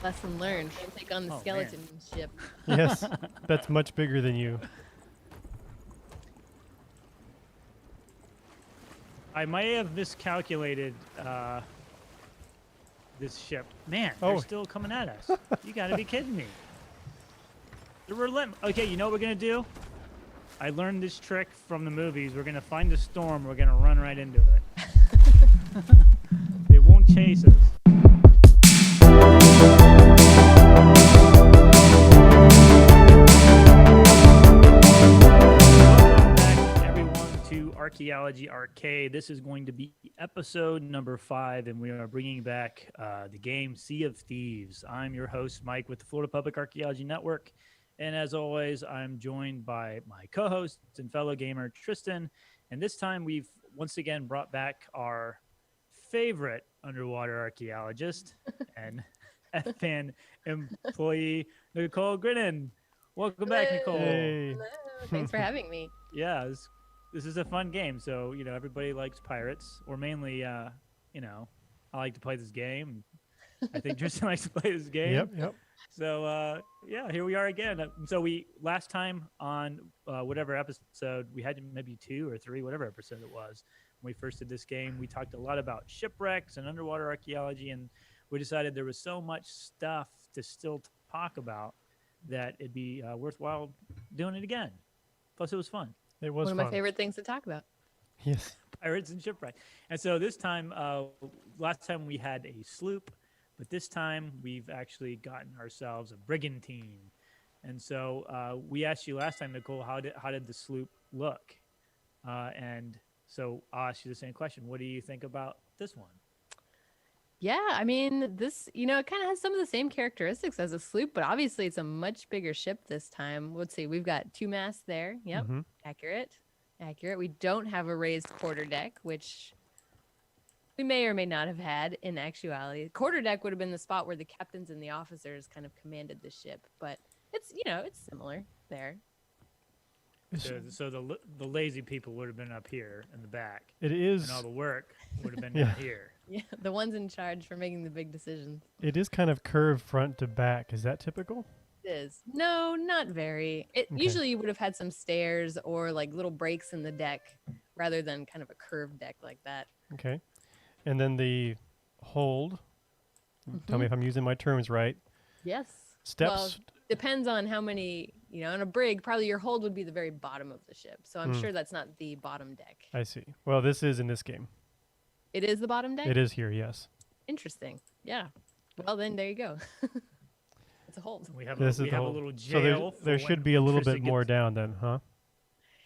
Lesson learned. Don't take on the Oh, skeleton man. ship. Yes, that's much bigger than you. I might have miscalculated this ship. Man, Oh. they're still coming at us. You got to be kidding me. Okay, you know what we're going to do? I learned this trick from the movies. We're going to find a storm. We're going to run right into it. They won't chase us. Welcome back, everyone, to Archaeology Arcade. This is going to be episode number 5, and we are bringing back the game Sea of Thieves. I'm your host, Mike, with the Florida Public Archaeology Network. And as always, I'm joined by my co-host and fellow gamer, Tristan. And this time we've once again brought back our favorite underwater archaeologist and F-Fan employee, Nicole Grinnan. Welcome back, Nicole. Hey. Hello. Thanks for having me. Yeah, this is a fun game. So, everybody likes pirates, or mainly, I like to play this game. I think Tristan likes to play this game. Yep. So yeah, here we are again. So last time on whatever episode we had, maybe 2 or 3, whatever episode it was, when we first did this game, we talked a lot about shipwrecks and underwater archaeology, and we decided there was so much stuff to still talk about that it'd be worthwhile doing it again. Plus, it was fun. It was One of my favorite things to talk about. Yes. Pirates and shipwrecks. And so this time, last time we had a sloop. But this time, we've actually gotten ourselves a Brigantine. And so we asked you last time, Nicole, how did the sloop look? And so I'll ask you the same question. What do you think about this one? Yeah, I mean, this, it kind of has some of the same characteristics as a sloop, but obviously it's a much bigger ship this time. Let's see, we've got 2 masts there. Yep, accurate. We don't have a raised quarterdeck, which we may or may not have had in actuality. Quarterdeck would have been the spot where the captains and the officers kind of commanded the ship, but it's similar there. So the lazy people would have been up here in the back. It is. And all the work would have been down here. Yeah, the ones in charge for making the big decisions. It is kind of curved front to back. Is that typical? It is. No, not very. Usually you would have had some stairs or like little breaks in the deck rather than kind of a curved deck like that. Okay. And then the hold. Tell me if I'm using my terms right. Yes. Steps. Well, depends on how many, on a brig, probably your hold would be the very bottom of the ship. So I'm sure that's not the bottom deck. I see. Well, this is in this game. It is the bottom deck? It is here, yes. Interesting. Yeah. Well, then there you go. It's a hold. We have a little jail. So there should be a little bit more down then, huh?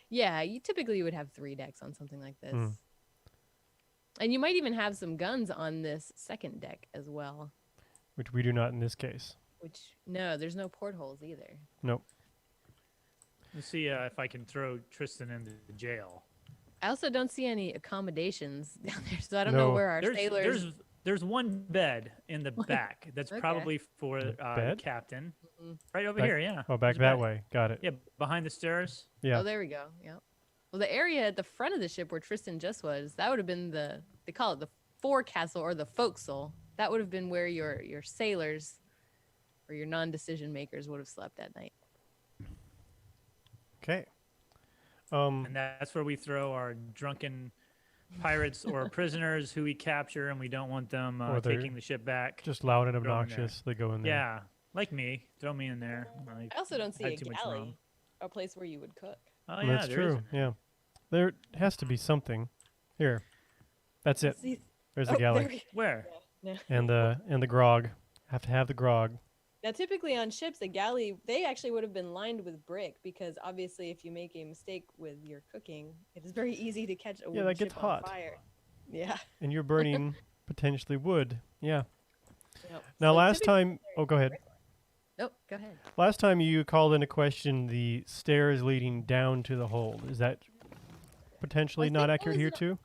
Yeah, you typically would have 3 decks on something like this. And you might even have some guns on this second deck as well. Which we do not in this case. No, there's no portholes either. Nope. Let's see if I can throw Tristan into the jail. I also don't see any accommodations down there, so I don't know where our sailors... There's one bed in the back that's probably for the captain. Right over here, yeah. Oh, back that way. Got it. Yeah, behind the stairs. Yeah. Oh, there we go. Yeah. Well, the area at the front of the ship where Tristan just was, that would have been they call it the forecastle or the forecastle. That would have been where your sailors or your non-decision makers would have slept at night. Okay. And that's where we throw our drunken pirates or prisoners who we capture and we don't want them taking the ship back. Just loud and obnoxious. They go in there. Yeah, like me. Throw me in there. I also don't see a galley, a place where you would cook. Oh, yeah, that's true. Yeah. There has to be something. Here. That's it. There's a galley. Where? Yeah. And the grog. Have to have the grog. Now, typically on ships, a galley, they actually would have been lined with brick because obviously if you make a mistake with your cooking, it is very easy to catch a wooden ship on fire. Yeah. And you're burning potentially wood. Yeah. Yep. Now, So last time... Oh, go ahead. Nope, go ahead. Last time you called into question the stairs leading down to the hold. Is that potentially not accurate here too?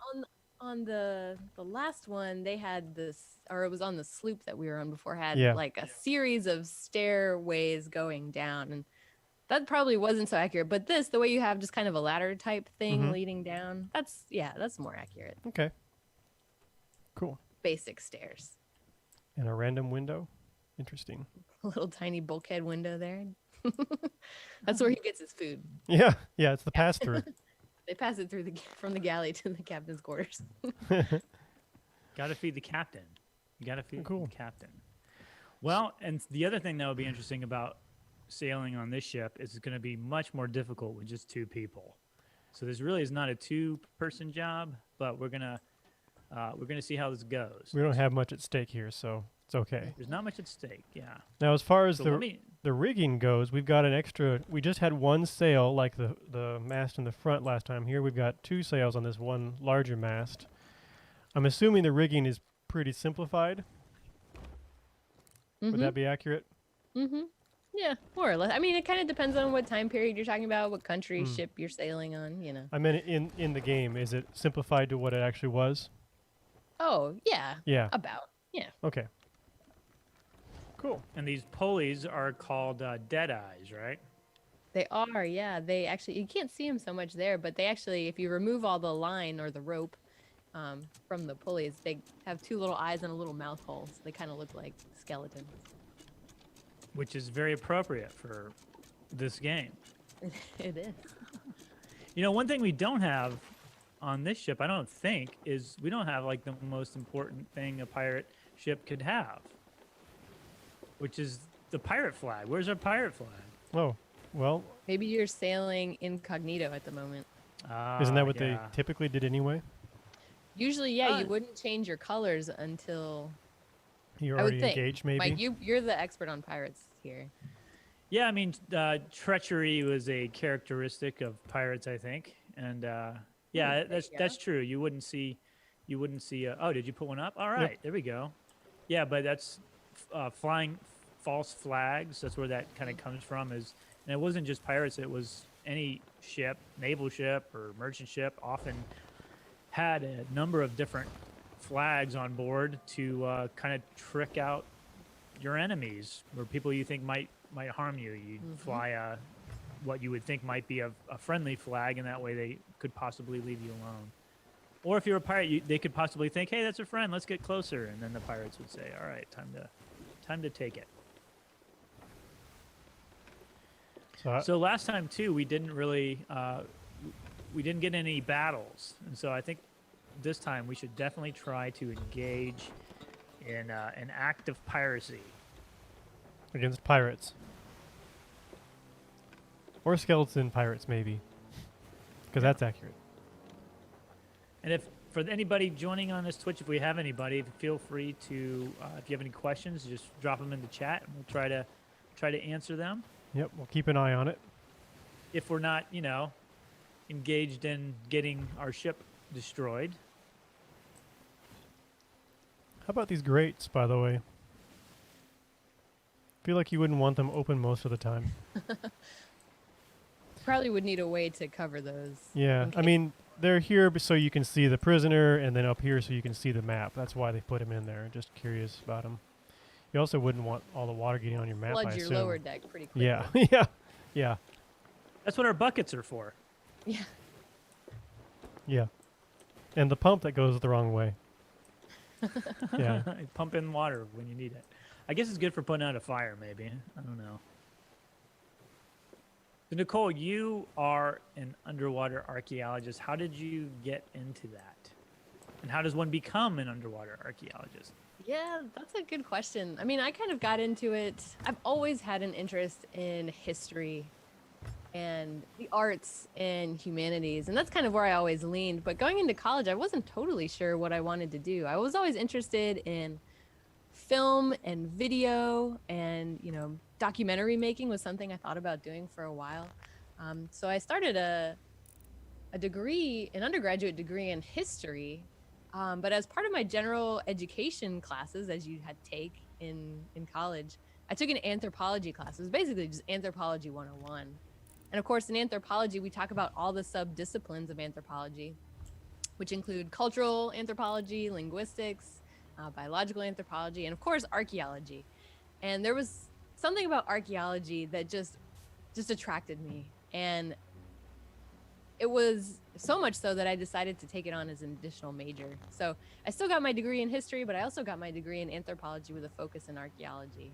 On the last one, they had this, or it was on the sloop that we were on before, had like a series of stairways going down, and that probably wasn't so accurate. But this, the way you have just kind of a ladder type thing leading down, that's more accurate. Okay. Cool. Basic stairs. And a random window? Interesting. A little tiny bulkhead window there. That's where he gets his food. Yeah, yeah, it's the pass through. They pass it through from the galley to the captain's quarters. Got to feed the captain. You got to feed Cool. the captain. Well, and the other thing that would be interesting about sailing on this ship is it's going to be much more difficult with just 2 people. So this really is not a 2-person job, but we're gonna see how this goes. We don't have much at stake here, so it's okay. There's not much at stake. Yeah. Now, as far as So the rigging goes, we've got an extra. We just had 1 sail, like the mast in the front last time. Here we've got 2 sails on this one larger mast. I'm assuming the rigging is pretty simplified. Would that be accurate? Mm-hmm. Yeah, more or less. I mean, it kind of depends on what time period you're talking about, what country ship you're sailing on, you know. I meant in the game. Is it simplified to what it actually was? Oh, yeah. Yeah. About. Yeah. Okay. Cool. And these pulleys are called dead eyes, right? They are, yeah. They actually, you can't see them so much there, but they actually, if you remove all the line or the rope from the pulleys, they have 2 little eyes and a little mouth hole. So they kind of look like skeletons. Which is very appropriate for this game. It is. You know, one thing we don't have on this ship, I don't think, is we don't have like the most important thing a pirate ship could have, which is the pirate flag. Where's our pirate flag? Oh, well, Maybe you're sailing incognito at the moment. isn't that what they Yeah. typically did anyway? Usually, yeah, you wouldn't change your colors until You're I would already think. engaged, maybe? Mike, you're the expert on pirates here. Yeah, I mean, treachery was a characteristic of pirates, I think, and yeah, that's true. You wouldn't see. Oh, did you put one up? All right, there we go. Yeah, but that's flying false flags. That's where that kind of comes from. And it wasn't just pirates. It was any ship, naval ship or merchant ship, often had a number of different flags on board to kind of trick out your enemies or people you think might harm you. You'd fly what you would think might be a friendly flag, and that way they could possibly leave you alone. Or if you're a pirate, they could possibly think, hey, that's a friend, let's get closer. And then the pirates would say, all right, time to take it. So last time, too, we didn't really, we didn't get any battles. And so I think this time we should definitely try to engage in an act of piracy. Against pirates. Or skeleton pirates, maybe. Because that's accurate. And if for anybody joining on this Twitch, if we have anybody, feel free to, if you have any questions, just drop them in the chat, and we'll try to answer them. Yep, we'll keep an eye on it. If we're not, engaged in getting our ship destroyed. How about these grates, by the way? Feel like you wouldn't want them open most of the time. Probably would need a way to cover those. Yeah, I mean, they're here so you can see the prisoner, and then up here so you can see the map. That's why they put them in there. Just curious about them. You also wouldn't want all the water getting on your map, Flood I your assume. lower deck pretty quickly. Yeah, yeah. That's what our buckets are for. Yeah. Yeah. And the pump that goes the wrong way. Yeah. Pump in water when you need it. I guess it's good for putting out a fire, maybe. I don't know. So Nicole, you are an underwater archaeologist. How did you get into that? And how does one become an underwater archaeologist? Yeah, that's a good question. I mean, I kind of got into it. I've always had an interest in history and the arts and humanities, and that's kind of where I always leaned. But going into college, I wasn't totally sure what I wanted to do. I was always interested in film and video, and documentary making was something I thought about doing for a while. So I started an undergraduate degree in history. But as part of my general education classes, as you had take in college, I took an anthropology class. It was basically just Anthropology 101. And of course, in anthropology, we talk about all the sub-disciplines of anthropology, which include cultural anthropology, linguistics, biological anthropology, and of course, archaeology. And there was something about archaeology that just attracted me. And it was so much so that I decided to take it on as an additional major. So I still got my degree in history, but I also got my degree in anthropology with a focus in archaeology.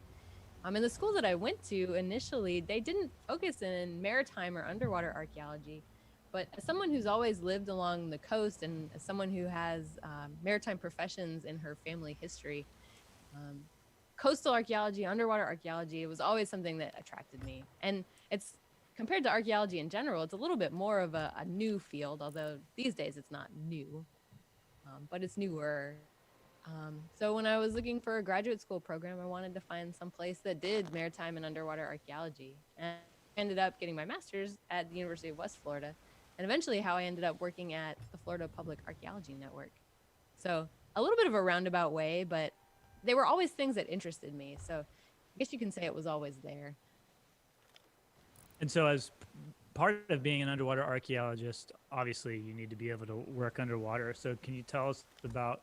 In the school that I went to initially, they didn't focus in maritime or underwater archaeology. But as someone who's always lived along the coast and as someone who has maritime professions in her family history, um, coastal archaeology, underwater archaeology, it was always something that attracted me. And it's compared to archaeology in general, it's a little bit more of a new field, although these days it's not new, but it's newer. So when I was looking for a graduate school program, I wanted to find some place that did maritime and underwater archaeology. And I ended up getting my master's at the University of West Florida, and eventually how I ended up working at the Florida Public Archaeology Network. So a little bit of a roundabout way, but they were always things that interested me. So I guess you can say it was always there. And so as part of being an underwater archaeologist, obviously you need to be able to work underwater. So can you tell us about,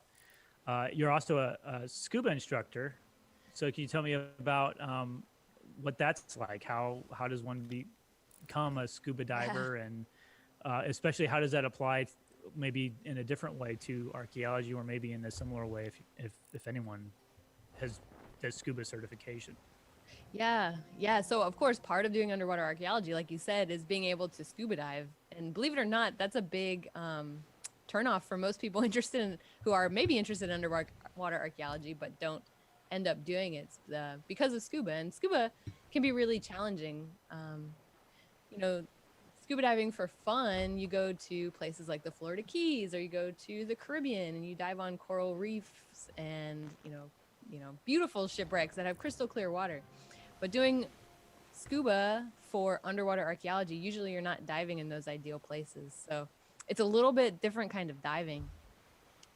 you're also a scuba instructor. So can you tell me about what that's like? How does one become a scuba diver? Yeah. And especially how does that apply maybe in a different way to archaeology, or maybe in a similar way if anyone does scuba certification? Yeah. So of course, part of doing underwater archaeology, like you said, is being able to scuba dive. And believe it or not, that's a big turnoff for most people who are maybe interested in underwater archaeology, but don't end up doing it because of scuba. And scuba can be really challenging. Scuba diving for fun, you go to places like the Florida Keys, or you go to the Caribbean and you dive on coral reefs and, beautiful shipwrecks that have crystal clear water. But doing scuba for underwater archaeology, usually you're not diving in those ideal places. So it's a little bit different kind of diving.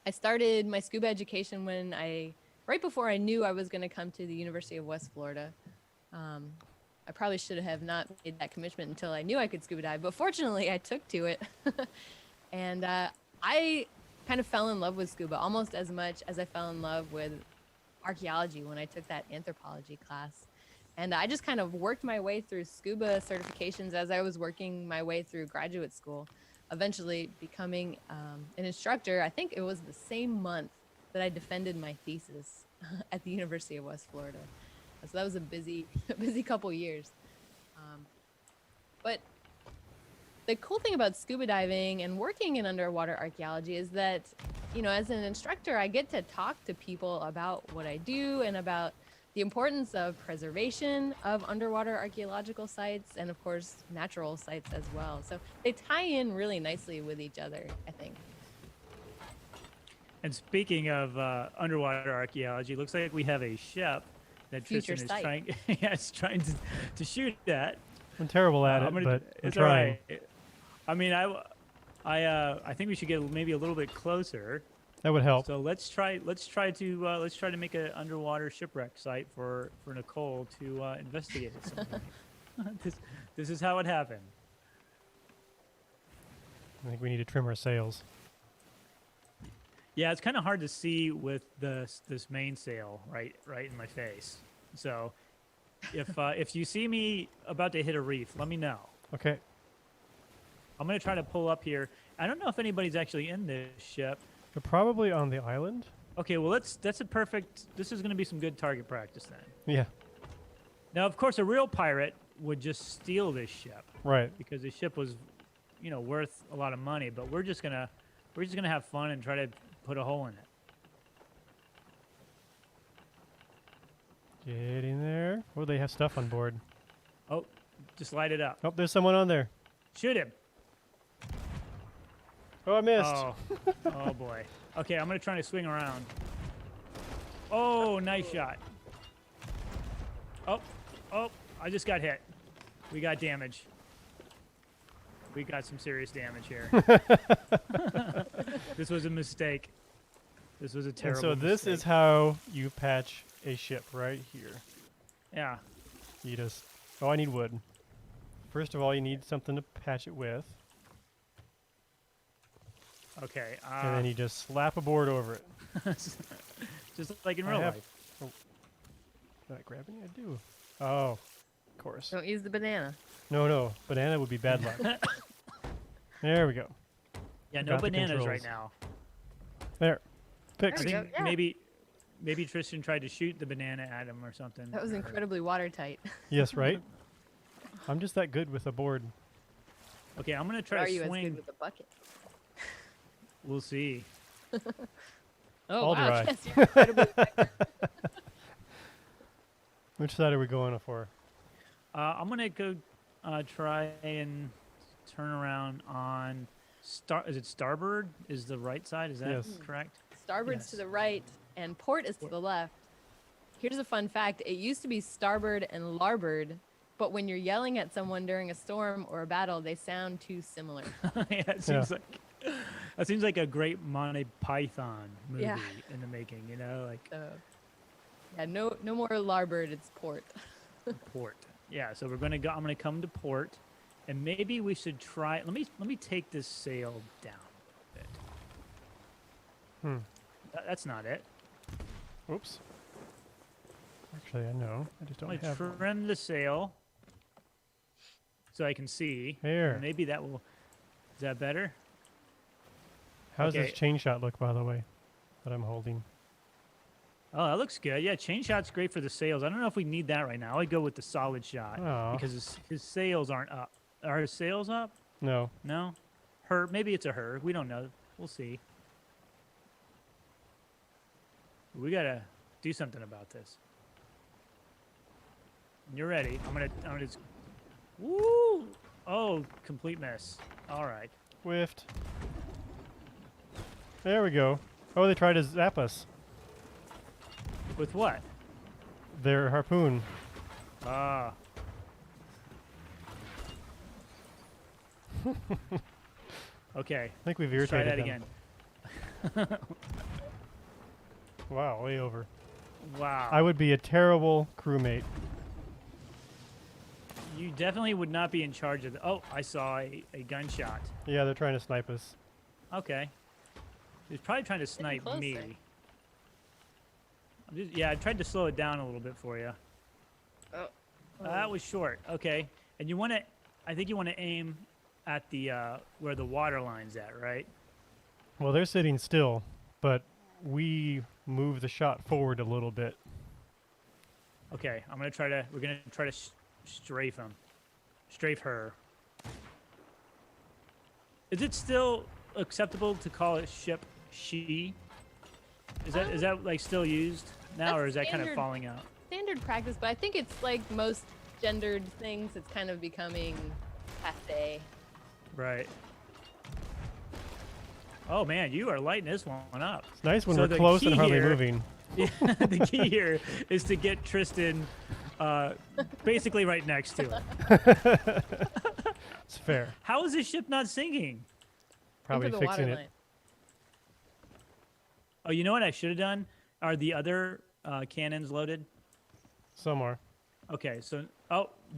I started my scuba education right before I knew I was going to come to the University of West Florida. I probably should have not made that commitment until I knew I could scuba dive, but fortunately I took to it. And I kind of fell in love with scuba almost as much as I fell in love with archaeology when I took that anthropology class. And I just kind of worked my way through scuba certifications as I was working my way through graduate school, eventually becoming an instructor. I think it was the same month that I defended my thesis at the University of West Florida. So that was a busy couple years. But the cool thing about scuba diving and working in underwater archaeology is that, as an instructor, I get to talk to people about what I do and about the importance of preservation of underwater archaeological sites and, of course, natural sites as well. So they tie in really nicely with each other, I think. And speaking of underwater archaeology, looks like we have a ship that Future Tristan is trying to shoot at. I'm terrible at it, but it's I'm trying. all right. I mean, I think we should get maybe a little bit closer. That would help. So let's try to make an underwater shipwreck site for Nicole to investigate at some point. This is how it happened. I think we need to trim our sails. Yeah, it's kind of hard to see with this mainsail right in my face. So if you see me about to hit a reef, let me know. Okay. I'm gonna try to pull up here. I don't know if anybody's actually in this ship. They're probably on the island. Okay, well that's a perfect. This is gonna be some good target practice then. Yeah. Now, of course, a real pirate would just steal this ship. Right. Because the ship was, worth a lot of money. But we're just gonna have fun and try to put a hole in it. Get in there. Oh, they have stuff on board. Oh, just light it up. Oh, there's someone on there. Shoot him. Oh, I missed. Oh boy. Okay, I'm gonna try to swing around. Oh, nice shot. Oh, I just got hit. We got damage. We got some serious damage here. This was a mistake. This was a terrible mistake. So this is how you patch a ship right here. Yeah. You just... Oh, I need wood. First of all, you need something to patch it with. Okay. And then you just slap a board over it. Just like in real life. Oh. Did I grab any? I do. Oh, of course. Don't use the banana. No. Banana would be bad luck. There we go. Yeah, no bananas right now. There. Fixed. I think Maybe Tristan tried to shoot the banana at him or something. That was incredibly watertight. Yes, right? I'm just that good with a board. Okay, I'm going to try Are to you as swing. good with a bucket? We'll see. Oh, I'll wow. try. Yes, you're incredibly effective. Which side are we going for? I'm going to go try and turn around on is it starboard? Is the right side? Is that Yes. correct? Starboard's Yes. to the right and port is to the left. Here's a fun fact. It used to be starboard and larboard, but when you're yelling at someone during a storm or a battle, they sound too similar. Yeah, it seems like that seems like a great Monty Python movie in the making, you know, like So, yeah, no more larboard, it's port. port. Yeah, so we're gonna go. I'm gonna come to port, and maybe we should try. Let me take this sail down a bit. That's not it. Oops. Actually, I know. I just I'm don't gonna have one. trim the sail so I can see. Here. And maybe that will. Is that better? How does Okay. this chain shot look, by the way, that I'm holding? Oh, that looks good. Yeah, chain shot's great for the sails. I don't know if we need that right now. I'd go with the solid shot Oh. because his sails aren't up. Are his sails up? No. No? Her. Maybe it's a her. We don't know. We'll see. We gotta do something about this. You're ready. I'm gonna just. Woo! Oh, complete miss. All right. Whiffed. There we go. Oh, they tried to zap us. With what? Their harpoon. Ah. Okay. I think we've Let's try irritated that them. again. Wow, way over. Wow. I would be a terrible crewmate. You definitely would not be in charge of the. Oh, I saw a gunshot. Yeah, they're trying to snipe us. Okay. He's probably trying to snipe closer. me. Yeah, I tried to slow it down a little bit for you. Oh. That was short. Okay. And you want to, I think you want to aim at the where the water line's at, right? Well, they're sitting still, but we move the shot forward a little bit. Okay. We're gonna try to strafe him. Strafe her. Is it still acceptable to call it ship she? Is that like still used now, That's or is that kind of standard. falling out? Standard practice, but I think it's like most gendered things, it's kind of becoming passe. Right. Oh man, you are lighting this one up. It's nice when So we're the close key and hardly here- moving. Yeah, the key here is to get Tristan basically right next to it. It's fair. How is this ship not sinking? Probably Into the fixing water it. line. Oh, you know what I should have done? Are the other cannons loaded? Some are. Okay, so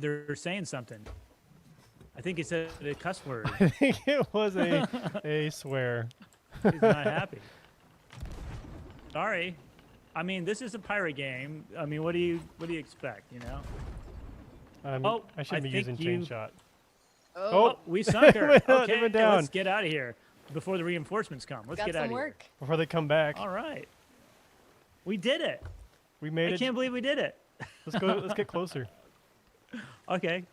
they're saying something. I think it's a cuss word. I think it was a swear. He's not happy. Sorry. I mean, this is a pirate game. I mean, what do you expect? You know? Oh, I shouldn't be think using chain you- shot. Oh, We sunk her. It went Okay, down. let's get out of here before the reinforcements come. Let's got get out some of here. work. Before they come back, All right. We did it. we made I it. can't believe we did it. Let's go. Let's get closer. Okay.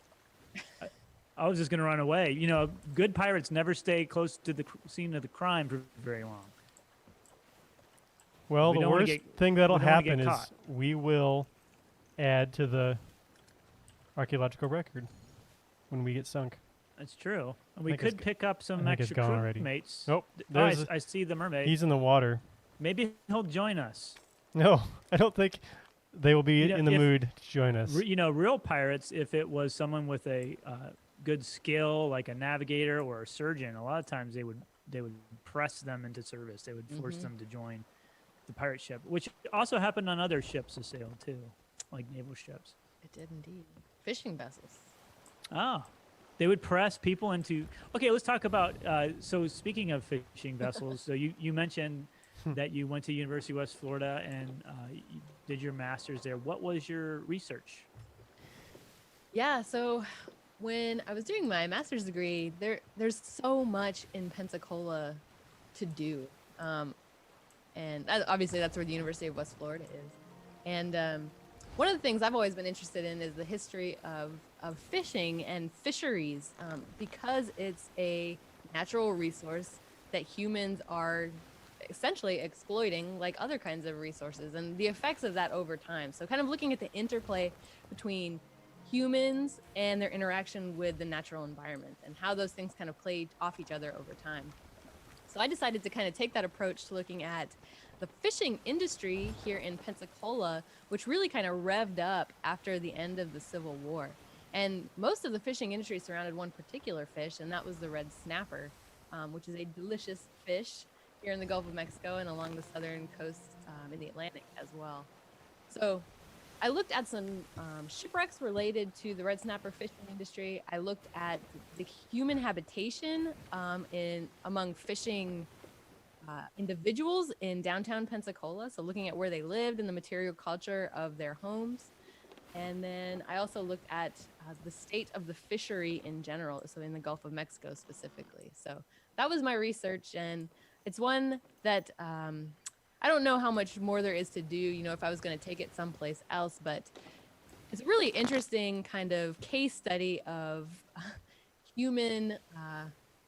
I was just going to run away. You know, good pirates never stay close to the scene of the crime for very long. Well, We the don't wanna worst get- thing that'll we don't wanna get happen is caught. we will add to the archaeological record when we get sunk. That's true. And we think it's could pick up some I think it's extra gone already. crewmates. Nope. Oh, I, There's I see the mermaid. he's in the water. Maybe he'll join us. No, I don't think they will be You know, in the if- mood to join us. You know, real pirates, if it was someone with a good skill, like a navigator or a surgeon, a lot of times they would press them into service. They would force them to join the pirate ship, which also happened on other ships that sailed too, like naval ships. It did indeed. Fishing vessels. Ah, they would press people into. Okay, let's talk about. So speaking of fishing vessels, so you mentioned that you went to University of West Florida and you did your master's there. What was your research? Yeah, so when I was doing my master's degree, there's so much in Pensacola to do. and obviously that's where the University of West Florida is. And one of the things I've always been interested in is the history of fishing and fisheries, because it's a natural resource that humans are essentially exploiting like other kinds of resources, and the effects of that over time. So kind of looking at the interplay between humans and their interaction with the natural environment and how those things kind of play off each other over time. So I decided to kind of take that approach to looking at the fishing industry here in Pensacola, which really kind of revved up after the end of the Civil War. And most of the fishing industry surrounded one particular fish, and that was the red snapper, which is a delicious fish here in the Gulf of Mexico and along the southern coast in the Atlantic as well. So I looked at some shipwrecks related to the red snapper fishing industry. I looked at the human habitation among fishing individuals in downtown Pensacola, so looking at where they lived and the material culture of their homes. And then I also looked at the state of the fishery in general, so in the Gulf of Mexico specifically. So that was my research, and it's one that I don't know how much more there is to do, if I was going to take it someplace else, but it's a really interesting kind of case study of human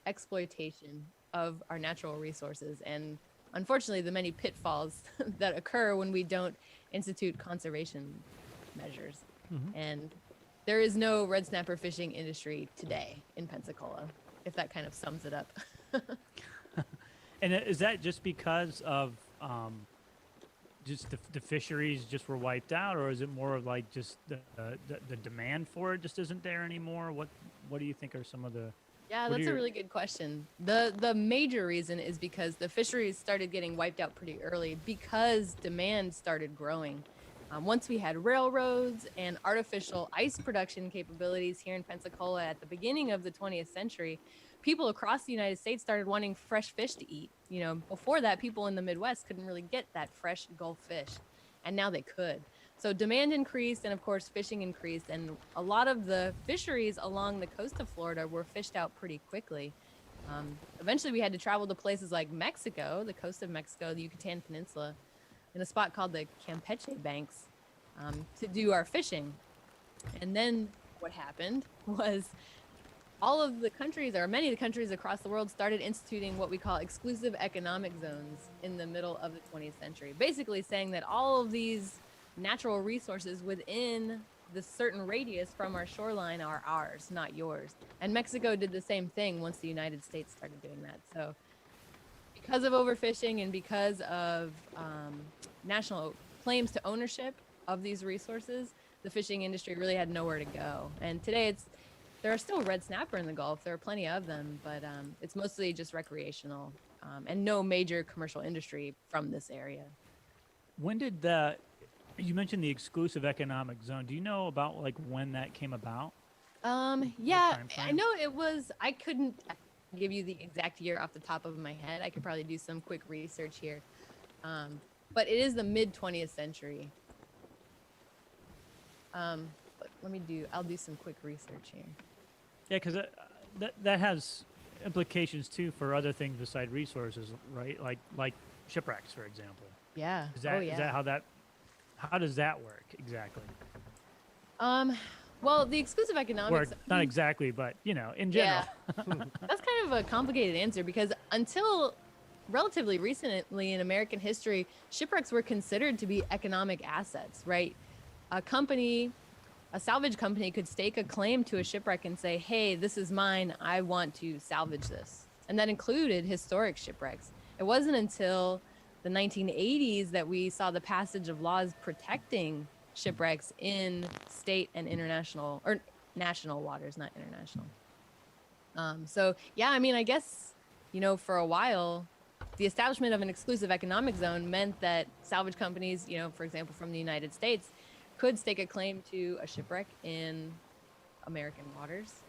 exploitation of our natural resources, and unfortunately the many pitfalls that occur when we don't institute conservation measures. And there is no red snapper fishing industry today in Pensacola, if that kind of sums it up. And is that just because of just the fisheries just were wiped out, or is it more of like just the demand for it just isn't there anymore? What do you think are some of the... Yeah, that's a really good question. The major reason is because the fisheries started getting wiped out pretty early because demand started growing. Once we had railroads and artificial ice production capabilities here in Pensacola at the beginning of the 20th century, people across the United States started wanting fresh fish to eat. Before that, people in the Midwest couldn't really get that fresh Gulf fish, and now they could. So demand increased, and of course fishing increased, and a lot of the fisheries along the coast of Florida were fished out pretty quickly. Eventually we had to travel to places like Mexico, the coast of Mexico, the Yucatan Peninsula, in a spot called the Campeche Banks, to do our fishing. And then what happened was all of the countries, or many of the countries across the world, started instituting what we call exclusive economic zones in the middle of the 20th century, basically saying that all of these natural resources within the certain radius from our shoreline are ours, not yours. And Mexico did the same thing once the United States started doing that. So because of overfishing and because of national claims to ownership of these resources, the fishing industry really had nowhere to go. And today there are still red snapper in the Gulf. There are plenty of them, but it's mostly just recreational and no major commercial industry from this area. When did you mentioned the exclusive economic zone. Do you know about like when that came about? Yeah, I know it was, I couldn't give you the exact year off the top of my head. I could probably do some quick research here. But it is the mid 20th century. But I'll do some quick research here. Yeah, because that has implications too for other things beside resources, right? Like shipwrecks, for example. Yeah. Is that how does that work exactly? Well, the exclusive economics... not exactly, but, in general. Yeah. That's kind of a complicated answer because until relatively recently in American history, shipwrecks were considered to be economic assets, right? A salvage company could stake a claim to a shipwreck and say, hey, this is mine, I want to salvage this. And that included historic shipwrecks. It wasn't until the 1980s that we saw the passage of laws protecting shipwrecks in state and international, or national waters, not international. So yeah, I guess, for a while, the establishment of an exclusive economic zone meant that salvage companies, for example, from the United States, could stake a claim to a shipwreck in American waters.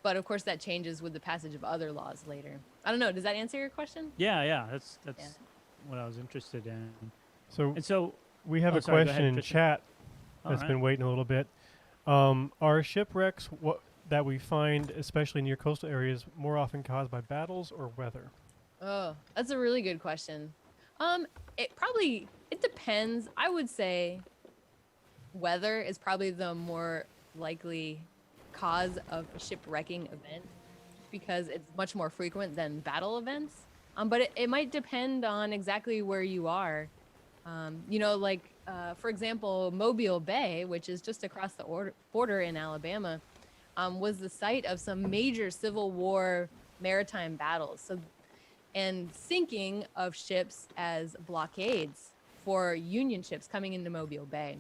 But of course that changes with the passage of other laws later. I don't know, does that answer your question? Yeah, that's what I was interested in. So we have a question in chat that's been waiting a little bit. Are shipwrecks that we find, especially near coastal areas, more often caused by battles or weather? Oh, that's a really good question. It depends. I would say weather is probably the more likely cause of a shipwrecking event because it's much more frequent than battle events. But it might depend on exactly where you are. For example, Mobile Bay, which is just across the border in Alabama, was the site of some major Civil War maritime battles. And sinking of ships as blockades for Union ships coming into Mobile Bay.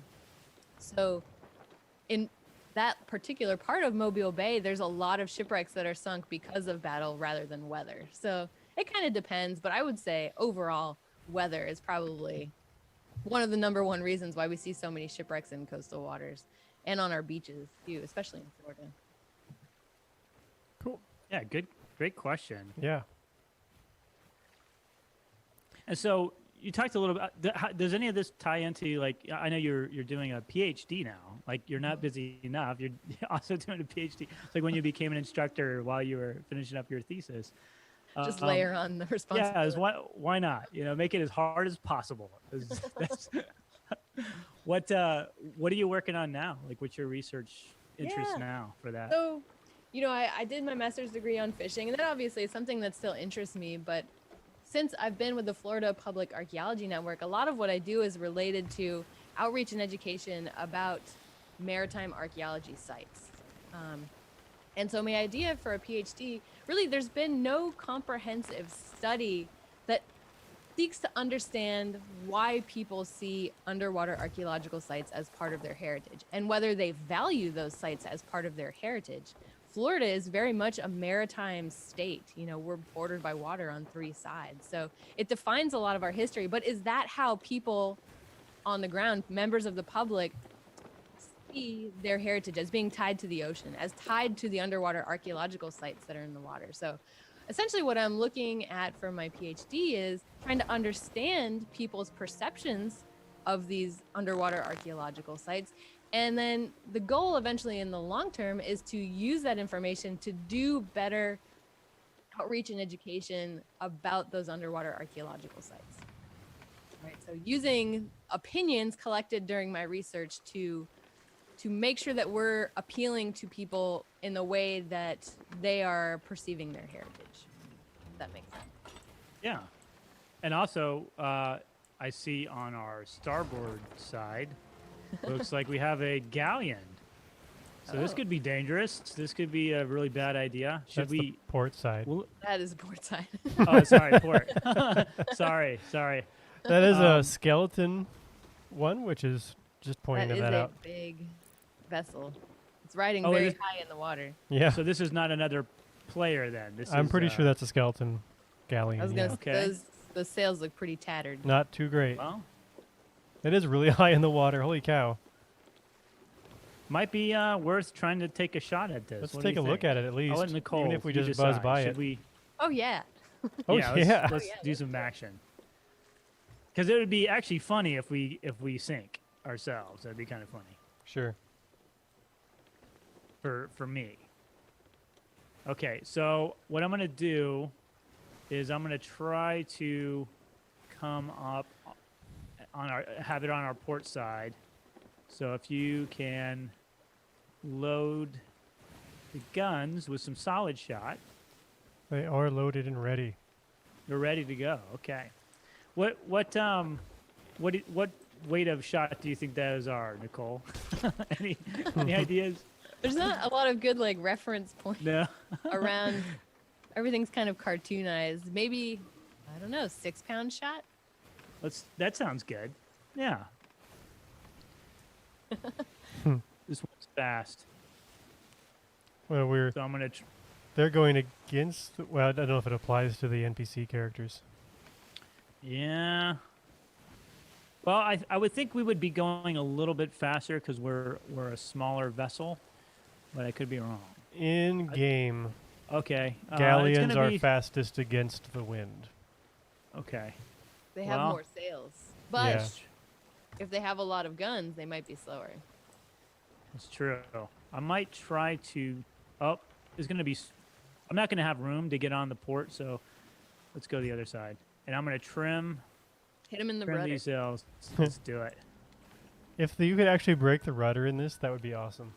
So in that particular part of Mobile Bay, there's a lot of shipwrecks that are sunk because of battle rather than weather. So it kind of depends, but I would say overall, weather is probably one of the number one reasons why we see so many shipwrecks in coastal waters and on our beaches too, especially in Florida. Cool. Yeah, great question. Yeah. And so you talked a little bit. Does any of this tie into, like, I know you're doing a PhD now. Like, you're not busy enough. You're also doing a PhD. It's like when you became an instructor while you were finishing up your thesis. Just layer on the responsibility. Yeah, why not? Make it as hard as possible. What are you working on now? Like, what's your research interest now for that? So, I did my master's degree on fishing, and that obviously is something that still interests me, but since I've been with the Florida Public Archaeology Network, a lot of what I do is related to outreach and education about maritime archaeology sites. And so my idea for a PhD, really, there's been no comprehensive study that seeks to understand why people see underwater archaeological sites as part of their heritage and whether they value those sites as part of their heritage. Florida is very much a maritime state. We're bordered by water on 3 sides. So it defines a lot of our history. But is that how people on the ground, members of the public, see their heritage as being tied to the ocean, as tied to the underwater archaeological sites that are in the water? So essentially what I'm looking at for my PhD is trying to understand people's perceptions of these underwater archaeological sites. And then the goal eventually in the long term is to use that information to do better outreach and education about those underwater archaeological sites. Right. So using opinions collected during my research to make sure that we're appealing to people in the way that they are perceiving their heritage. If that makes sense. Yeah. And also, I see on our starboard side, looks like we have a galleon. So this could be dangerous. This could be a really bad idea. That's the port side. That is port side. Oh, sorry, port. sorry. That is a skeleton one, which is just pointing that out. That is a big vessel. It's riding very high in the water. Yeah. So this is not another player then. I'm pretty sure that's a skeleton galleon. I was gonna say, those sails look pretty tattered. Not too great. Well, it is really high in the water. Holy cow. Might be worth trying to take a shot at this. Let's take a look at it at least. I'll let Nicole, even if we just buzz by it. Oh, yeah. Oh, yeah. Let's do some action. Because it would be actually funny if we sink ourselves. That'd be kind of funny. Sure. For me. Okay, so what I'm going to do is I'm going to try to come up have it on our port side. So if you can load the guns with some solid shot. They are loaded and ready. They're ready to go. Okay. What weight of shot do you think those are, Nicole? any ideas? There's not a lot of good reference points around. Everything's kind of cartoonized. Maybe, I don't know, 6-pound shot? That sounds good. Yeah. This one's fast. Well, so I'm gonna. They're going against. Well, I don't know if it applies to the NPC characters. Yeah. Well, I would think we would be going a little bit faster because we're a smaller vessel, but I could be wrong. In game. Okay. Galleons are fastest against the wind. Okay. They have more sails, but if they have a lot of guns, they might be slower. That's true. I might try to. Oh, there's going to be. I'm not going to have room to get on the port, so Let's go the other side. And I'm gonna trim Hit him in the trim rudder. these sails. Let's do it. If you could actually break the rudder in this, that would be awesome.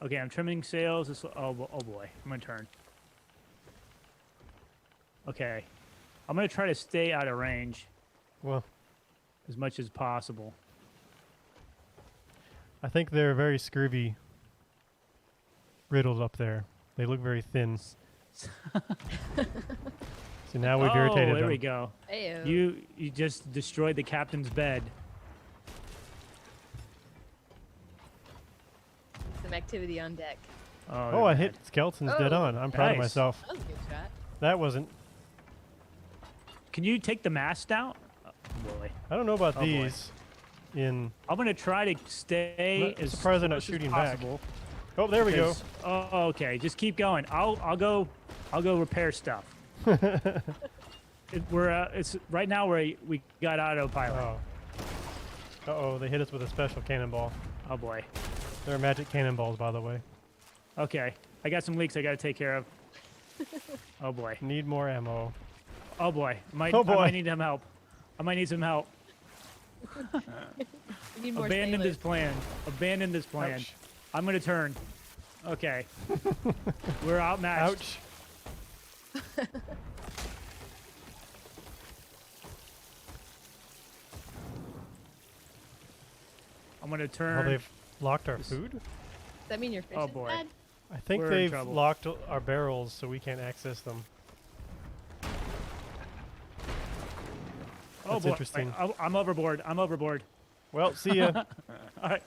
Okay, I'm trimming sails. Oh boy, I'm gonna turn. Okay, I'm gonna try to stay out of range Well, as much as possible. I think they're very scurvy riddled up there. They look very thin. So now we've irritated there them. we go. Ayo. You just destroyed the captain's bed. Some activity on deck. Oh, I hit skeletons dead Oh. on. I'm proud of Nice. myself. That was a good shot. That wasn't. Can you take the mast out? Oh, boy. I don't know about Oh, boy. these. In. I'm gonna try to stay I'm as surprised they're not close as shooting back. possible. Oh, there we go. Because- Oh, okay. Just keep going. I'll go repair stuff. It's right now we got autopilot. Oh. Uh-oh, they hit us with a special cannonball. Oh boy. They're magic cannonballs, by the way. Okay. I got some leaks I got to take care of. Oh boy. Need more ammo. Oh boy. I Oh, boy. might need some help. I might need some help. We need more Abandon sailors. this plan. Abandon this plan. Ouch. I'm gonna turn. Okay. We're outmatched. Ouch. I'm gonna Oh, turn. they've locked our This- food? Does that mean your fish Oh, is boy. bad? I think We're in they've trouble. locked our barrels so we can't access them. Oh That's boy. interesting. I'm overboard. I'm overboard. Well, see ya. All right.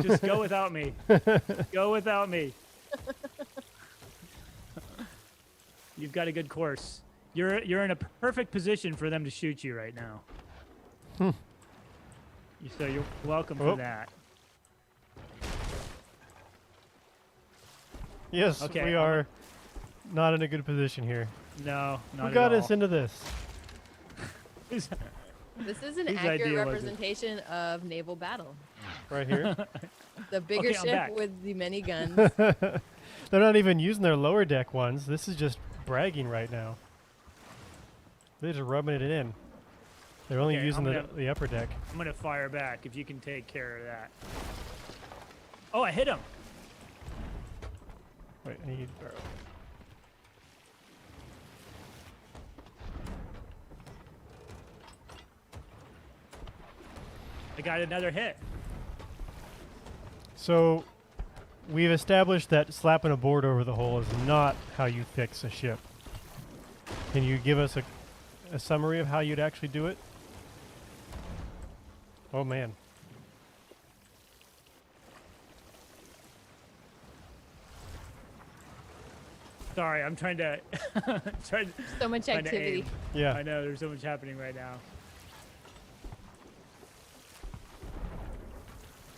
Just go without me. Go without me. You've got a good course. You're in a perfect position for them to shoot you right now. So you're welcome for Oh. that. Yes, Okay, we are not in a good position here. No, not Who got at us all. into this? This is an Whose accurate idea was it? representation of naval battle. Right here? The bigger Okay, I'm ship back. with the many guns. They're not even using their lower deck ones. This is just bragging right now. They're just rubbing it in. They're only Okay, using I'm the upper deck. I'm gonna fire back if you can take care of that. Oh, I hit him. Wait, I need. I got another hit. So, we've established that slapping a board over the hull is not how you fix a ship. Can you give us a summary of how you'd actually do it? Oh man. Sorry, I'm trying to So much trying to activity. aim. Yeah. I know there's so much happening right now.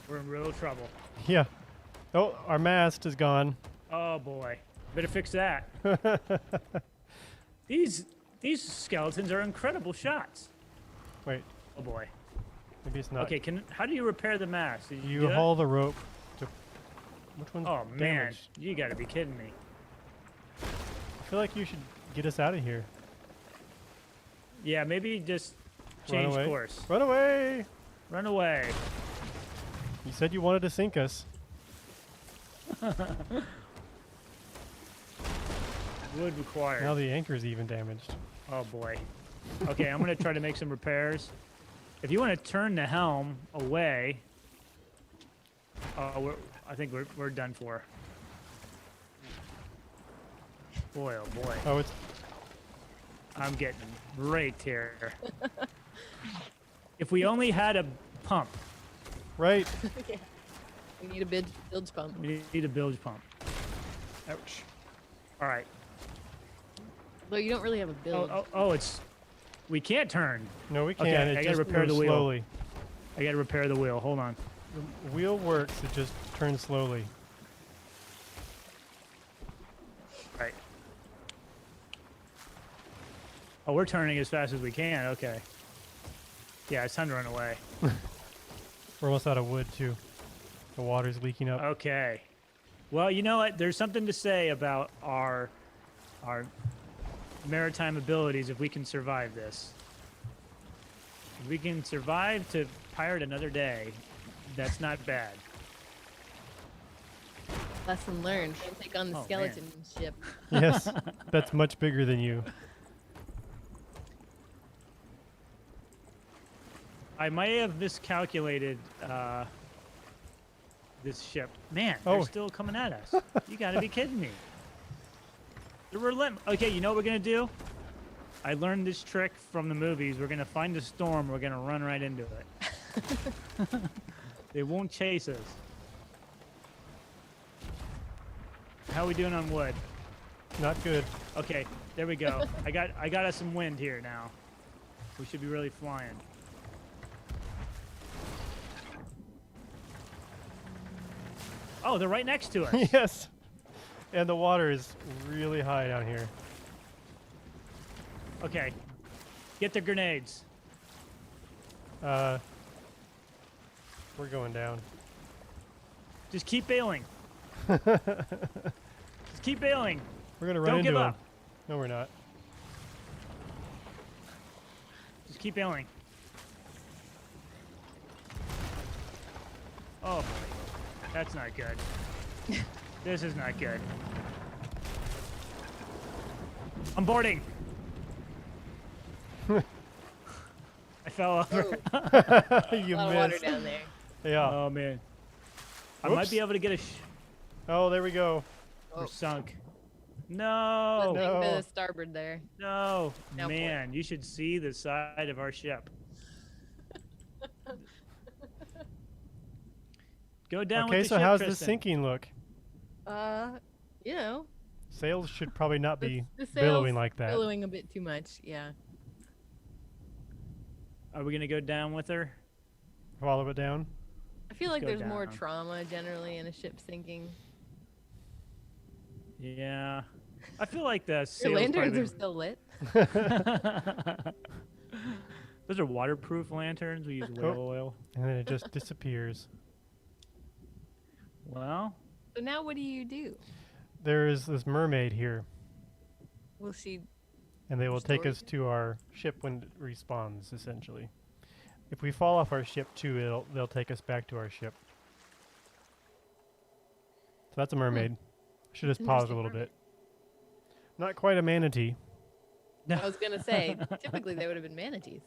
We're in real trouble. Yeah. Oh, our mast is gone. Oh boy, better fix that. These skeletons are incredible shots. Wait, Oh boy. maybe it's not. Okay, how do you repair the mast? Did You do that? haul the rope to. Which one's Oh man, damaged? you got to be kidding me. I feel like you should get us out of here. Yeah, maybe just Run change away. course. Run away! Run away. You said you wanted to sink us. Wood required. Now the anchor's even damaged. Oh boy. Okay, I'm gonna try to make some repairs. If you want to turn the helm away, I think we're done for. Boy, oh boy, Oh, it's. I'm getting raked here. If we only had a pump, Right. Yeah. We need a bilge pump. we need a bilge pump. Ouch. All right. Though you don't really have a bilge. We can't turn. No, we can't. Okay, it I gotta just repair moves the wheel. slowly. I gotta repair the wheel. Hold on. The wheel works, it just turns slowly. Right. Oh, we're turning as fast as we can. Okay. Yeah, it's time to run away. We're almost out of wood, too. The water's leaking up. Okay. Well, you know what? There's something to say about our maritime abilities if we can survive this. If we can survive to pirate another day, that's not bad. Lesson learned. Don't take on the Oh, skeleton ship. Yes, that's much bigger than you. I might have miscalculated this ship. Man, Oh. they're still coming at us. You got to be kidding me. They're relentless. Okay, you know what we're going to do? I learned this trick from the movies. We're going to find a storm. We're going to run right into it. They won't chase us. How are we doing on wood? Not good. Okay, there we go. I got us some wind here now. We should be really flying. Oh, they're right next to us. Yes. And the water is really high down here. Okay. Get the grenades. We're going down. Just keep bailing. Just keep bailing. We're gonna run Don't into give him. up. No, we're not. Just keep bailing. Oh boy. That's not good. This is not good. I'm boarding. I fell over. You A lot of water missed. down there. Yeah. Oh man. I Whoops. might be able to get a Oh, there we go. We're Oh. sunk. Let's No. take a bit No. of starboard there. No. Now for it. Man, you should see the side of our ship. Go down Okay, with the so ship, how's the Tristan. sinking look? You know, Sails should probably not be the sails billowing like that. billowing a bit too much. Yeah. Are we gonna go down with her? Follow it down. I feel Let's like go there's more down. trauma generally in a ship sinking. Yeah. I feel like the Your sails lanterns probably are still lit. Those are waterproof lanterns. We use whale oil. And then it just disappears. Well, So now what do you do? There is this mermaid here, Will she? and they will take Restore us to our ship when it respawns, essentially. If we fall off our ship too, they'll take us back to our ship. So that's a mermaid. Should just pause a Interesting little mermaid. bit. Not quite a manatee. I was gonna say typically they would have been manatees.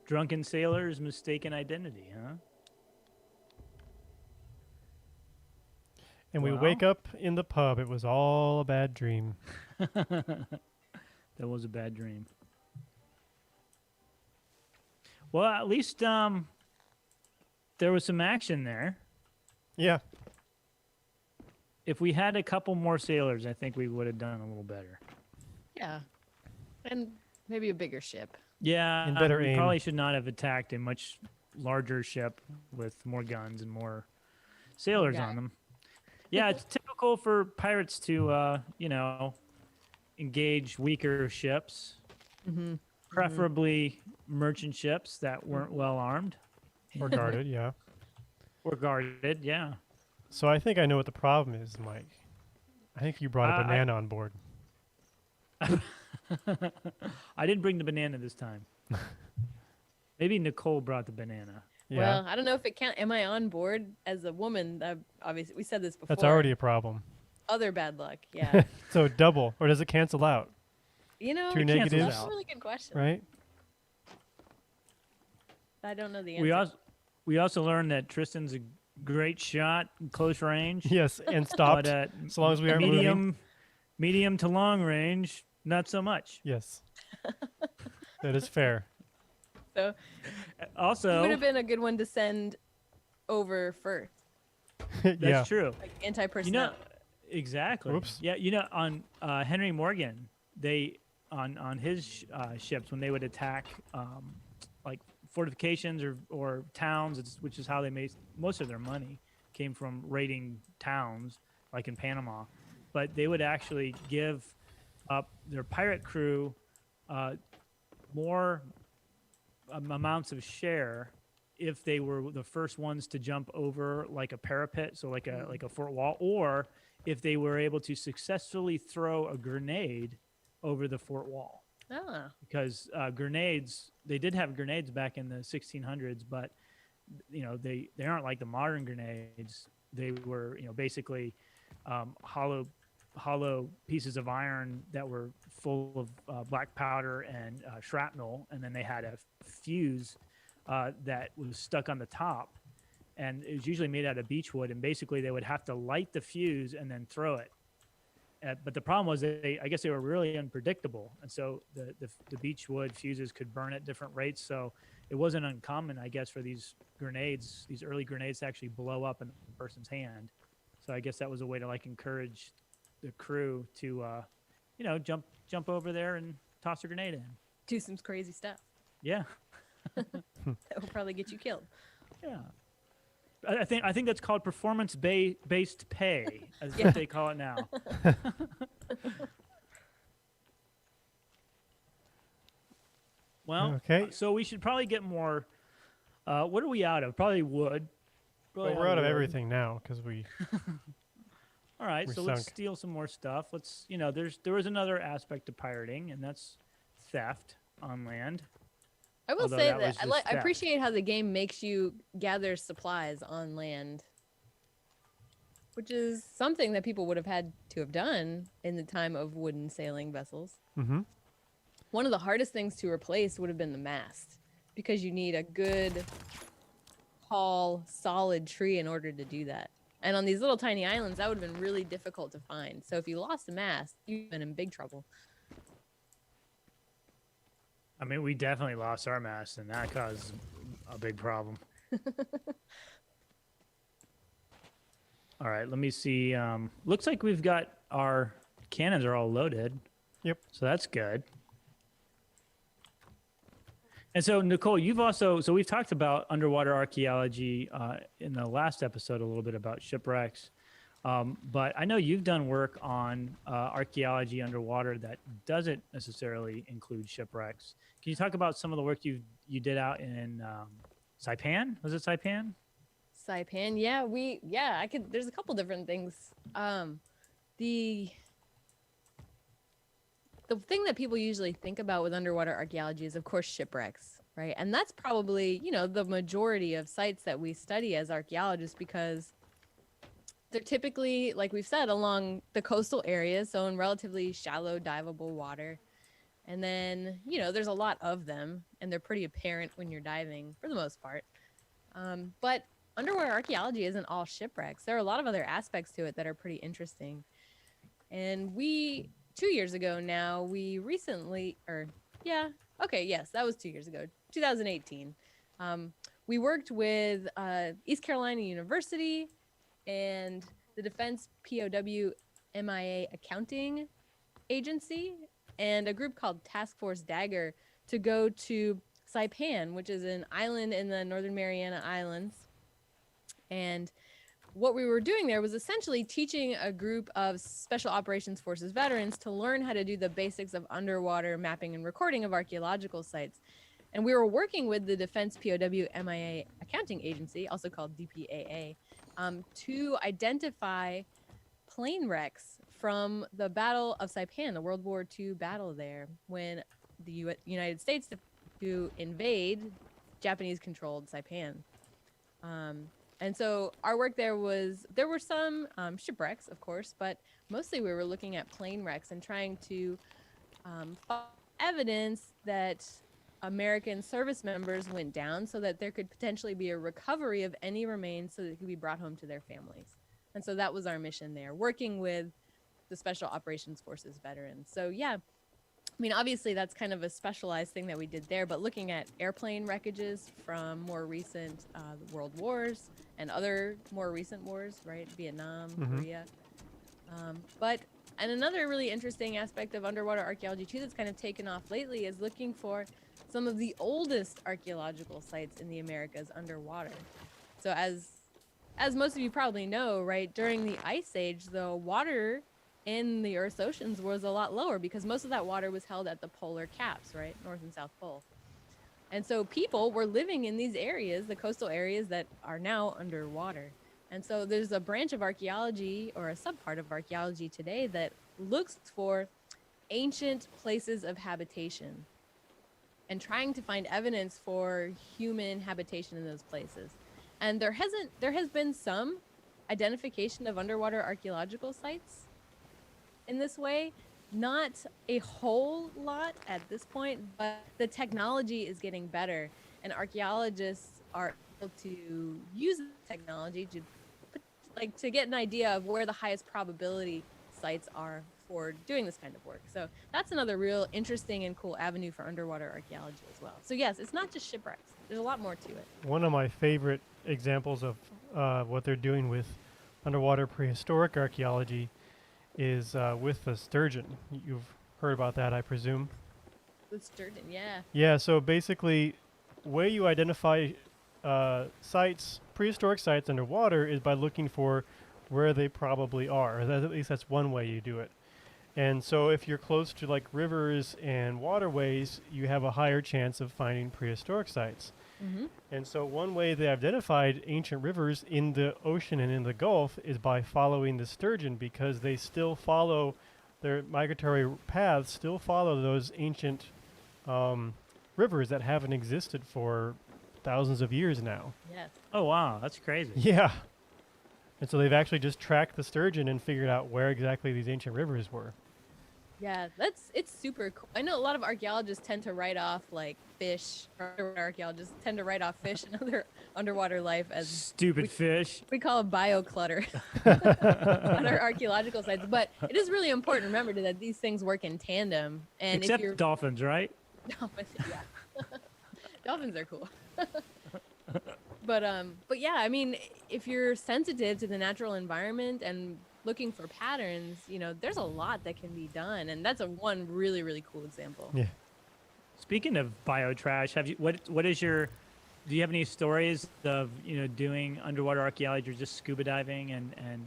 drunken sailors' mistaken identity, huh? And we Well. wake up in the pub. It was all a bad dream. That was a bad dream. Well, at least there was some action there. Yeah. If we had a couple more sailors, I think we would have done a little better. Yeah, and maybe a bigger ship. Yeah, And better we aim. probably should not have attacked a much larger ship with more guns and more sailors Yeah. on them. Yeah, it's typical for pirates to, engage weaker ships, Mm-hmm. preferably merchant ships that weren't well armed Or guarded, yeah. or guarded. Yeah. So I think I know what the problem is, Mike. I think you brought a I- banana on board. I didn't bring the banana this time. Maybe Nicole brought the banana. Yeah. Well, I don't know if it count. Am I on board as a woman? Obviously, we said this before. That's already a problem. other bad luck. Yeah. So double, or does it cancel out? You know, Two It cancels negatives, that's a out. really good question. right? I don't know the answer. We also learned that Tristan's a great shot in close range. Yes, and stopped. But As long as we aren't moving. medium to long range, not so much. Yes. That is fair. So it Also, would have been a good one to send over first, that's Yeah. true. like anti-personnel. You know, exactly. Oops. Yeah, on Henry Morgan, they on his ships when they would attack like fortifications or towns, which is how they made most of their money, came from raiding towns like in Panama. But they would actually give up their pirate crew more amounts of share if they were the first ones to jump over like a parapet, so like a fort wall, or if they were able to successfully throw a grenade over the fort wall. Oh. Because grenades, they did have grenades back in the 1600s, but they aren't like the modern grenades. They were basically hollow pieces of iron that were full of black powder and shrapnel, and then they had a fuse that was stuck on the top, and it was usually made out of beechwood, and basically they would have to light the fuse and then throw it. But the problem was I guess they were really unpredictable, and so the beechwood fuses could burn at different rates. So it wasn't uncommon, I guess, for these early grenades, to actually blow up in a person's hand. So I guess that was a way to will the crew to, jump over there and toss a grenade in. Do some crazy stuff. Yeah. That will probably get you killed. Yeah. I think that's called performance-based pay, as what they call it now. Well, okay. So we should probably get more. What are we out of? Probably wood. Well, we're out of everything now because we. All right, so let's sunk. steal some more stuff. Let's, there was another aspect to pirating, and that's theft on land. I will Although say that was that just I theft. appreciate how the game makes you gather supplies on land, which is something that people would have had to have done in the time of wooden sailing vessels. Mm-hmm. One of the hardest things to replace would have been the mast, because you need a good, tall, solid tree in order to do that. And on these little tiny islands, that would have been really difficult to find. So if you lost the mast, you've been in big trouble. I mean, we definitely lost our mast, and that caused a big problem. All right, let me see. Looks like we've got our cannons are all loaded. Yep. So that's good. And so, Nicole, so we've talked about underwater archaeology in the last episode a little bit about shipwrecks. But I know you've done work on archaeology underwater that doesn't necessarily include shipwrecks. Can you talk about some of the work you did out in Saipan? Was it Saipan? Saipan, I could. There's a couple different things. The thing that people usually think about with underwater archaeology is, of course, shipwrecks, right? And that's probably, the majority of sites that we study as archaeologists, because they're typically, like we've said, along the coastal areas, so in relatively shallow, diveable water. And then, there's a lot of them, and they're pretty apparent when you're diving for the most part. But underwater archaeology isn't all shipwrecks. There are a lot of other aspects to it that are pretty interesting. And 2 years ago now, that was 2 years ago, 2018. We worked with East Carolina University and the Defense POW MIA Accounting Agency and a group called Task Force Dagger to go to Saipan, which is an island in the Northern Mariana Islands. And what we were doing there was essentially teaching a group of Special Operations Forces veterans to learn how to do the basics of underwater mapping and recording of archaeological sites. And we were working with the Defense POW MIA Accounting Agency, also called DPAA, to identify plane wrecks from the Battle of Saipan, the World War II battle there, when the United States to invade Japanese-controlled Saipan. And so our work there were some shipwrecks, of course, but mostly we were looking at plane wrecks and trying to find evidence that American service members went down so that there could potentially be a recovery of any remains so that it could be brought home to their families. And so that was our mission there, working with the Special Operations Forces veterans. So yeah, I mean, obviously that's kind of a specialized thing that we did there, but looking at airplane wreckages from more recent world wars and other more recent wars, right? Vietnam, Korea. And another really interesting aspect of underwater archaeology too that's kind of taken off lately is looking for some of the oldest archaeological sites in the Americas underwater. So as most of you probably know, right, during the Ice Age, the water in the Earth's oceans was a lot lower because most of that water was held at the polar caps, right, North and South Pole. And so people were living in these areas, the coastal areas that are now underwater. And so there's a branch of archaeology or a subpart of archaeology today that looks for ancient places of habitation and trying to find evidence for human habitation in those places. And there has been some identification of underwater archaeological sites in this way. Not a whole lot at this point, but the technology is getting better, and archaeologists are able to use the technology to get an idea of where the highest probability sites are for doing this kind of work. So that's another real interesting and cool avenue for underwater archaeology as well. So yes, it's not just shipwrecks. There's a lot more to it. One of my favorite examples of what they're doing with underwater prehistoric archaeology is with the sturgeon. You've heard about that, I presume. The sturgeon, yeah. Yeah, so basically, way you identify sites, prehistoric sites underwater, is by looking for where they probably are. At least that's one way you do it. And so if you're close to like rivers and waterways, you have a higher chance of finding prehistoric sites. Mm-hmm. And so one way they identified ancient rivers in the ocean and in the Gulf is by following the sturgeon, because they still follow their migratory paths, still follow those ancient rivers that haven't existed for thousands of years now. Yes. Oh, wow. That's crazy. Yeah. And so they've actually just tracked the sturgeon and figured out where exactly these ancient rivers were. Yeah, it's super cool. I know a lot of archaeologists tend to write off like fish, or underwater archaeologists tend to write off fish and other underwater life as Stupid fish. we call it bioclutter on our archaeological sites. But it is really important to remember that these things work in tandem. And Except if you're dolphins, right? dolphins, yeah, dolphins are cool. But yeah, I mean, if you're sensitive to the natural environment and looking for patterns, there's a lot that can be done, and that's one really, really cool example. Yeah. Speaking of biotrash, do you have any stories of, doing underwater archaeology or just scuba diving and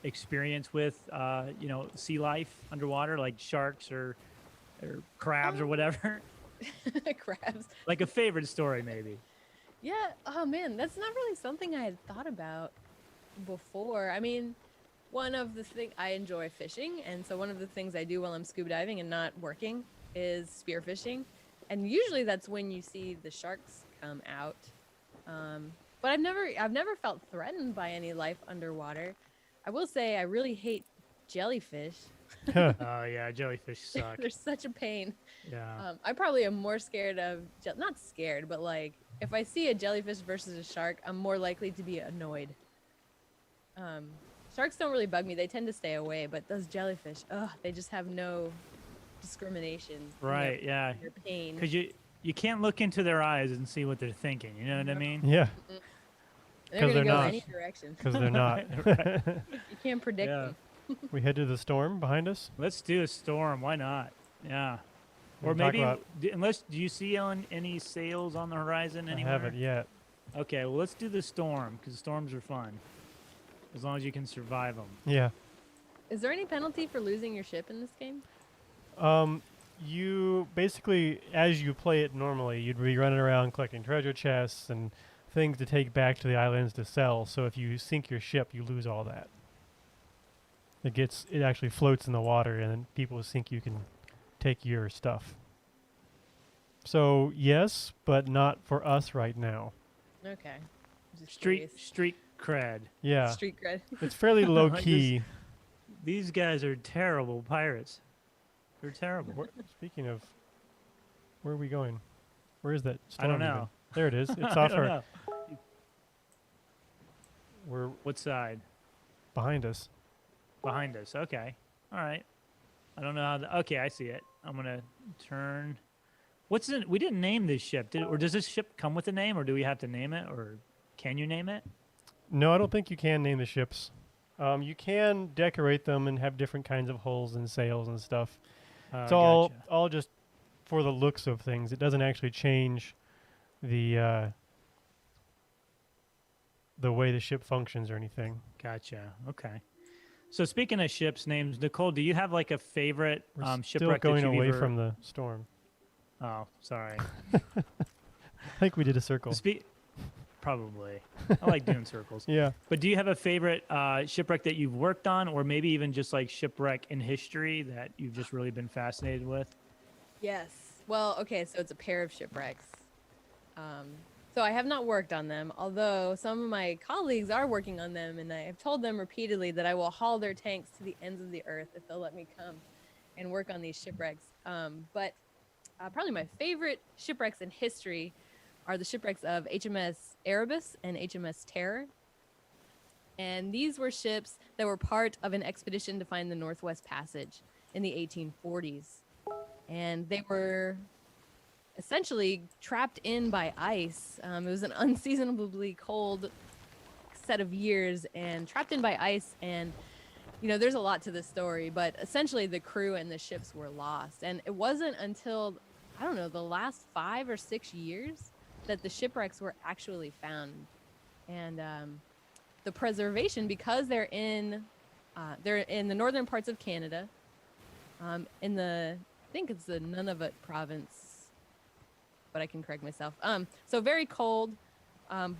experience with, sea life underwater, like sharks or crabs or whatever? Crabs. Like a favorite story, maybe. Yeah. Oh man, that's not really something I had thought about before. I mean, one of the things I enjoy fishing, and so one of the things I do while I'm scuba diving and not working is spearfishing, and usually that's when you see the sharks come out. But I've never felt threatened by any life underwater. I will say I really hate jellyfish. Oh yeah, jellyfish suck. They're such a pain. Yeah. I probably am more scared of not scared, but like if I see a jellyfish versus a shark, I'm more likely to be annoyed. Sharks don't really bug me. They tend to stay away, but those jellyfish, they just have no discrimination. Right, yeah. Their pain. Because you can't look into their eyes and see what they're thinking. You know what I mean? Yeah. They're 'Cause gonna they're go not. any direction. Because they're not. You can't predict Yeah. them. We head to the storm behind us. Let's do a storm. Why not? Yeah. We Or can talk maybe, about- do you see any sails on the horizon I anywhere? haven't yet. Okay, well, let's do the storm, because storms are fun. As long as you can survive them. Yeah. Is there any penalty for losing your ship in this game? You basically, as you play it normally, you'd be running around collecting treasure chests and things to take back to the islands to sell. So if you sink your ship, you lose all that. It actually floats in the water, and then people think you can take your stuff. So yes, but not for us right now. Okay. Just Street curious. cred. Yeah, Street cred. it's fairly low Like key. These guys are terrible pirates. They're terrible. Speaking of, where are we going? Where is that I don't storm even? know. There it is. It's I off don't our. know. We're What side? behind us. Behind us. Okay. All right. I don't know how. Okay, I see it. I'm gonna turn. What's it? We didn't name this ship, or does this ship come with a name, or do we have to name it, or can you name it? No, I don't think you can name the ships. You can decorate them and have different kinds of hulls and sails and stuff. It's all just for the looks of things. It doesn't actually change the way the ship functions or anything. Gotcha. Okay. So speaking of ships names, Nicole, do you have like a favorite We're still shipwreck going that you've away ever... from the storm. Oh, sorry. I think we did a circle. probably. I like doing circles. Yeah. But do you have a favorite shipwreck that you've worked on, or maybe even just like shipwreck in history that you've just really been fascinated with? Yes. Well, okay, so it's a pair of shipwrecks. So I have not worked on them, although some of my colleagues are working on them, and I have told them repeatedly that I will haul their tanks to the ends of the earth if they'll let me come and work on these shipwrecks. But probably my favorite shipwrecks in history are the shipwrecks of HMS Erebus and HMS Terror. And these were ships that were part of an expedition to find the Northwest Passage in the 1840s. And they were essentially trapped in by ice. It was an unseasonably cold set of years and trapped in by ice. And, you know, there's a lot to this story, but essentially the crew and the ships were lost. And it wasn't until, I don't know, the last 5 or 6 years that the shipwrecks were actually found. And the preservation, because they're in the northern parts of Canada, in the, I think it's the Nunavut province, but I can correct myself. So very cold,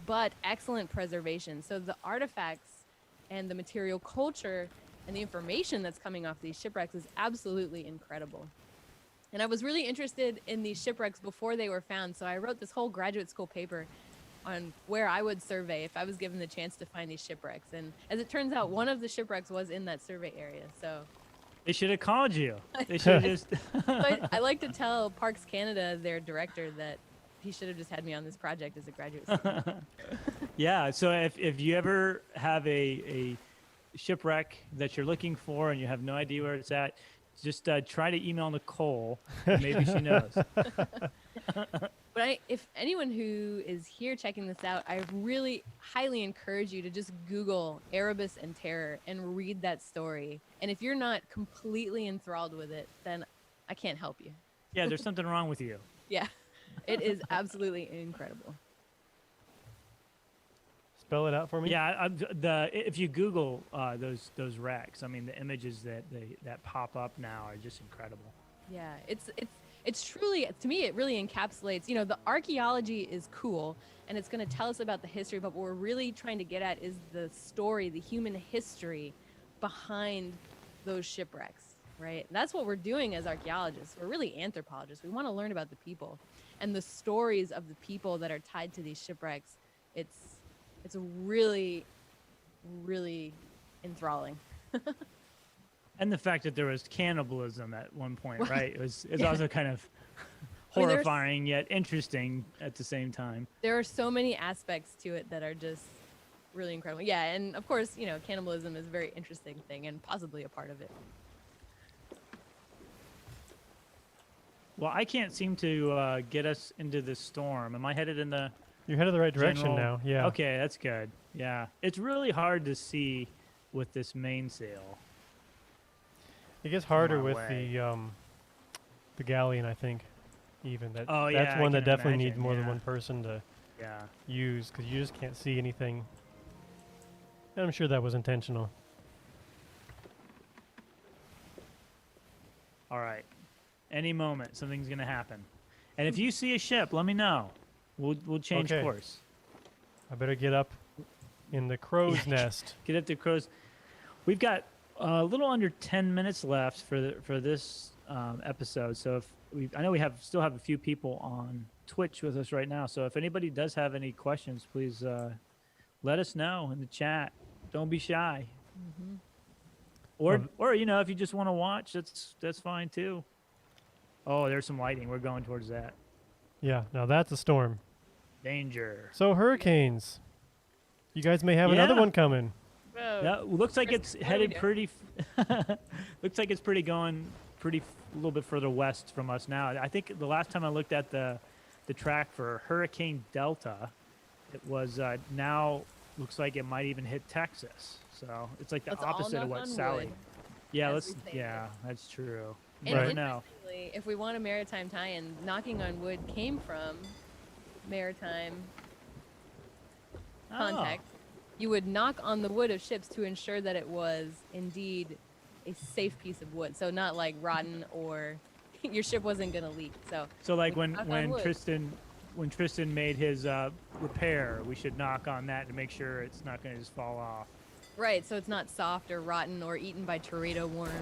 but excellent preservation. So the artifacts and the material culture and the information that's coming off these shipwrecks is absolutely incredible. And I was really interested in these shipwrecks before they were found. So I wrote this whole graduate school paper on where I would survey if I was given the chance to find these shipwrecks. And as it turns out, one of the shipwrecks was in that survey area. So They should have called you. They should have just. I like to tell Parks Canada, their director, that he should have just had me on this project as a graduate student. Yeah. So if you ever have a shipwreck that you're looking for and you have no idea where it's at, just try to email Nicole. And maybe she knows. But if anyone who is here checking this out, I really highly encourage you to just Google Erebus and Terror and read that story. And if you're not completely enthralled with it, then I can't help you. Yeah, there's something wrong with you. Yeah, it is absolutely incredible. Spell it out for me. Yeah, if you Google those wrecks, I mean, the images that pop up now are just incredible. Yeah, it's truly, to me, it really encapsulates, you know, the archaeology is cool and it's going to tell us about the history, but what we're really trying to get at is the story, the human history behind those shipwrecks, right? And that's what we're doing as archaeologists. We're really anthropologists. We want to learn about the people and the stories of the people that are tied to these shipwrecks. It's really, really enthralling. And the fact that there was cannibalism at one point, right? It's Yeah. also kind of I mean, horrifying yet interesting at the same time. There are so many aspects to it that are just really incredible. Yeah, and of course, you know, cannibalism is a very interesting thing and possibly a part of it. Well, I can't seem to get us into this storm. Am I headed in the You're headed the right direction general- now. Yeah. Okay, that's good. Yeah. It's really hard to see with this mainsail. It gets harder my with way. the Galleon, I think. Even that. Oh, That's yeah, I one that can definitely needs imagine, more than yeah. one person to Yeah. use because you just can't see anything. And I'm sure that was intentional. All right. Any moment, something's going to happen. And if you see a ship, let me know. We'll change Okay. course. I better get up in the crow's nest. Get up to crows. We've got a little under 10 minutes left for this episode. So I know we still have a few people on Twitch with us right now. So if anybody does have any questions, please let us know in the chat. Don't be shy. Mm-hmm. Or you know, if you just want to watch, that's fine too. Oh, there's some lightning. We're going towards that. Yeah, now that's a storm. Danger. So hurricanes. You guys may have another Yeah. one coming. Whoa. Yeah, looks like it's What do we headed do? pretty. Looks like it's going a little bit further west from us now. I think the last time I looked at the track for Hurricane Delta, it was now looks like it might even hit Texas. So it's like the Let's all opposite of knock what on Sally. wood Yeah, as let's. we say Yeah, that's true. And You never Right. know. interestingly, if we want a maritime tie-in, knocking on wood came from maritime contact. You would knock on the wood of ships to ensure that it was indeed a safe piece of wood. So not like rotten or your ship wasn't going to leak. So So like we knock on when wood. Tristan when Tristan made his repair, we should knock on that to make sure it's not going to just fall off. Right, so it's not soft or rotten or eaten by Teredo worms.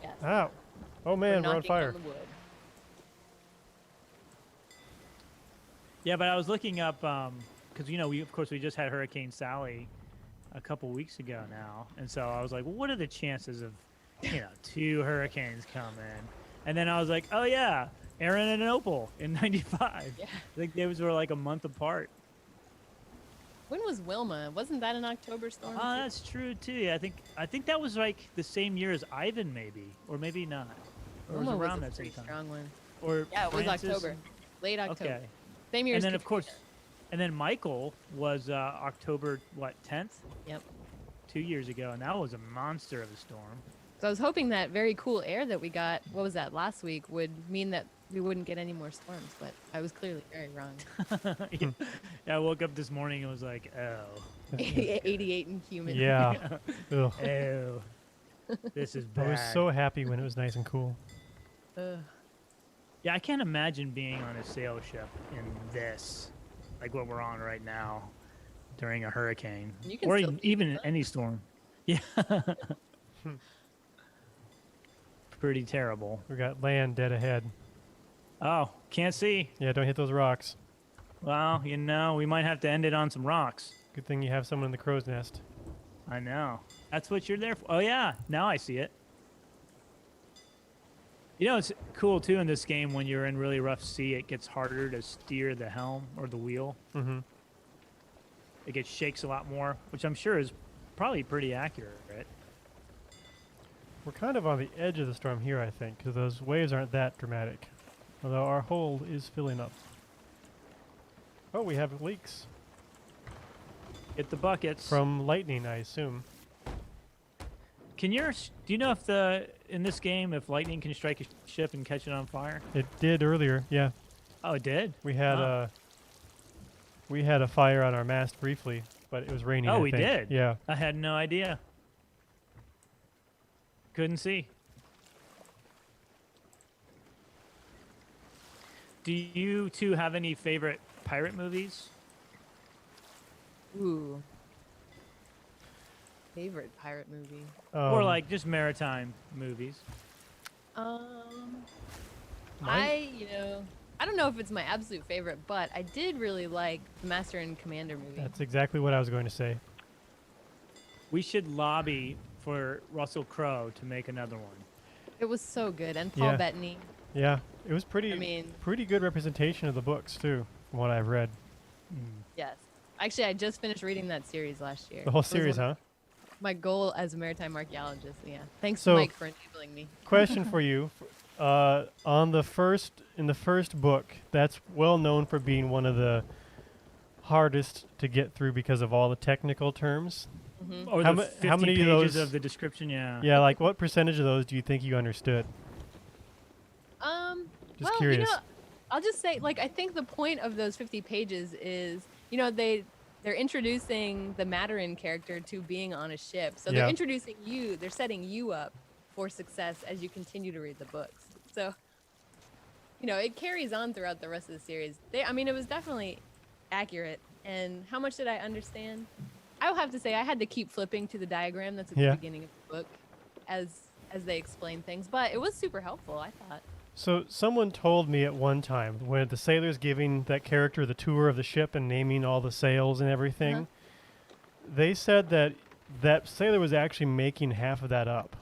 Yes. Ow. Oh man, we're on knocking fire. the wood. Yeah, but I was looking up because we just had Hurricane Sally a couple weeks ago now, and so I was like, well, what are the chances of 2 hurricanes coming? And then I was like, oh yeah, Aaron and Opal in '95. Yeah. I think those were like a month apart. When was Wilma? Wasn't that an October storm? Oh, that's true too. Yeah, I think that was like the same year as Ivan, maybe, or maybe not. Or Wilma it was around a that same pretty time. strong one. Or Yeah, it was Francis. October. Late October. Okay. Same year And as then of Katrina. course, and then Michael was October 10th? Yep. 2 years ago, and that was a monster of a storm. So I was hoping that very cool air that we got, what was that, last week, would mean that we wouldn't get any more storms, but I was clearly very wrong. Yeah, I woke up this morning and was like, oh. 88 and humid. Yeah. Ugh. Oh. This is bad. I was so happy when it was nice and cool. Ugh. Yeah, I can't imagine being on a sail ship in this, like what we're on right now, during a hurricane. You can Or still even in any storm. Yeah. Pretty terrible. We got land dead ahead. Oh, can't see. Yeah, don't hit those rocks. Well, we might have to end it on some rocks. Good thing you have someone in the crow's nest. I know. That's what you're there for. Oh, yeah. Now I see it. It's cool, too, in this game when you're in really rough sea, it gets harder to steer the helm or the wheel. Mm-hmm. It shakes a lot more, which I'm sure is probably pretty accurate, right? We're kind of on the edge of the storm here, I think, because those waves aren't that dramatic. Although our hold is filling up. Oh, we have leaks. Get the buckets. From lightning, I assume. Do you know if in this game, if lightning can strike a ship and catch it on fire? It did earlier, yeah. Oh, it did? We had a fire on our mast briefly, but it was raining. Oh, I we think. did? Yeah. I had no idea. Couldn't see. Do you two have any favorite pirate movies? Ooh. Favorite pirate movie? Or like just maritime movies? I don't know if it's my absolute favorite, but I did really like the Master and Commander movie. That's exactly what I was going to say. We should lobby for Russell Crowe to make another one. It was so good, and Paul Yeah. Bettany. Yeah, it was pretty good representation of the books too, from what I've read. Yes. Actually, I just finished reading that series last year. The whole It was series, one huh? of My goal as a maritime archaeologist. Yeah. Thanks So- to Mike for enabling me. Question for you: in the first book, that's well known for being one of the hardest to get through because of all the technical terms. Or How the ma- 50 how many of pages those- of the description, yeah. Yeah, like what percentage of those do you think you understood? Just Well, curious. I'll just say, I think the point of those 50 pages is, they're introducing the Maturin character to being on a ship. So they're Yeah. introducing you, they're setting you up for success as you continue to read the books. So, it carries on throughout the rest of the series. It was definitely accurate. And how much did I understand? I will have to say I had to keep flipping to the diagram that's at Yeah. the beginning of the book as they explain things. But it was super helpful, I thought. So someone told me at one time when the sailor's giving that character the tour of the ship and naming all the sails and everything, they said that sailor was actually making half of that up.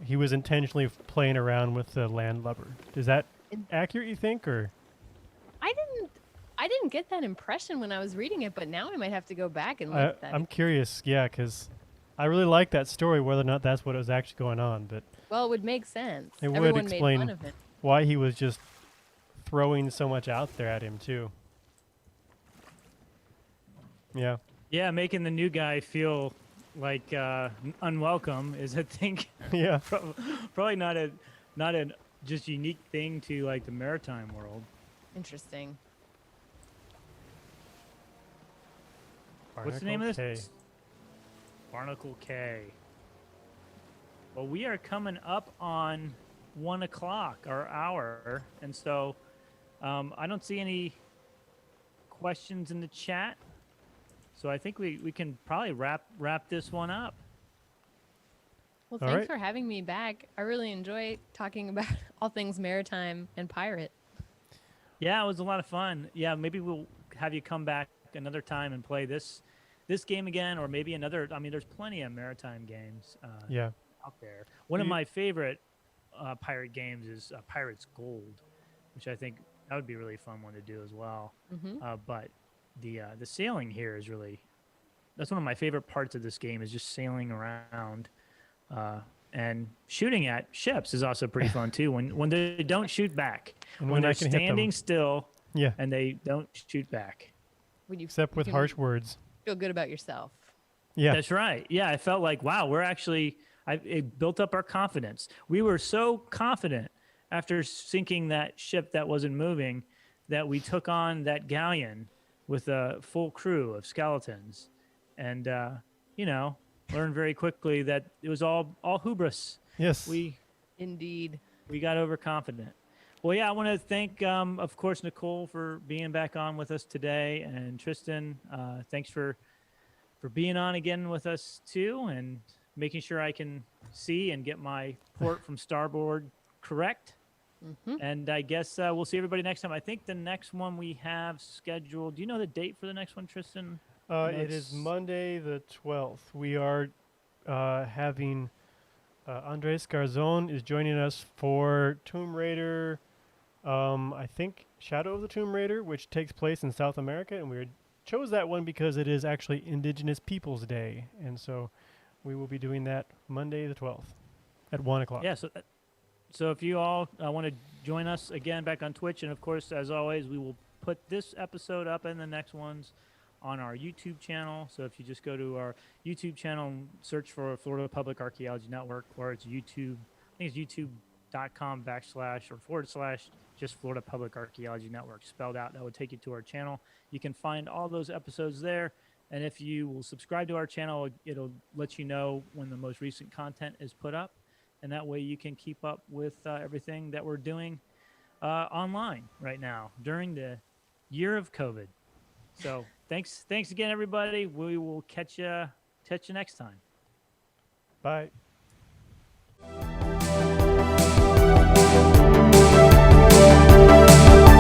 He was intentionally playing around with the landlubber. Is that accurate, you think, or? I didn't get that impression when I was reading it, but now I might have to go back and look at that. I'm curious, yeah, because I really like that story, whether or not that's what was actually going on. But Well, it would make sense. It would Everyone explain- made fun of it. why he was just throwing so much out there at him, too. Yeah. Yeah, making the new guy feel like unwelcome is, I think, Yeah. probably not a just unique thing to like the maritime world. Interesting. What's the name of Barnacle this? Barnacle K. Well, we are coming up on 1 o'clock, our hour, and so I don't see any questions in the chat. So I think we can probably wrap this one up. Well, All thanks right. for having me back. I really enjoy talking about all things maritime and pirate. Yeah, it was a lot of fun. Yeah, maybe we'll have you come back another time and play this game again, or maybe another. I mean, there's plenty of maritime games Yeah. out there. One of my favorite pirate games is Pirate's Gold, which I think that would be a really fun one to do as well. But the sailing here is really, that's one of my favorite parts of this game, is just sailing around. And shooting at ships is also pretty fun too. When they don't shoot back, And when I they're can hit them. standing still, Yeah. and they don't shoot back. When you Except with can harsh words. feel good about yourself. Yeah. That's right. Yeah, I felt like, wow, we're actually. It built up our confidence. We were so confident after sinking that ship that wasn't moving that we took on that galleon with a full crew of skeletons, and learned very quickly that it was all hubris. Yes. Indeed. We got overconfident. Well, yeah, I want to thank, of course, Nicole for being back on with us today, and Tristan, thanks for being on again with us too, and making sure I can see and get my port from starboard correct. And I guess we'll see everybody next time. I think the next one we have scheduled. Do you know the date for the next one, Tristan? It is Monday the 12th. We are having Andres Garzon is joining us for Tomb Raider, I think Shadow of the Tomb Raider, which takes place in South America. And we chose that one because it is actually Indigenous Peoples Day. And so we will be doing that Monday the 12th at 1 o'clock. Yeah, so if you all want to join us again back on Twitch, and of course, as always, we will put this episode up and the next ones on our YouTube channel. So if you just go to our YouTube channel and search for Florida Public Archaeology Network, or it's YouTube, I think it's youtube.com// just Florida Public Archaeology Network spelled out. That would take you to our channel. You can find all those episodes there. And if you will subscribe to our channel, it'll let you know when the most recent content is put up. And that way you can keep up with everything that we're doing online right now during the year of COVID. So thanks again, everybody. We will catch you next time. Bye.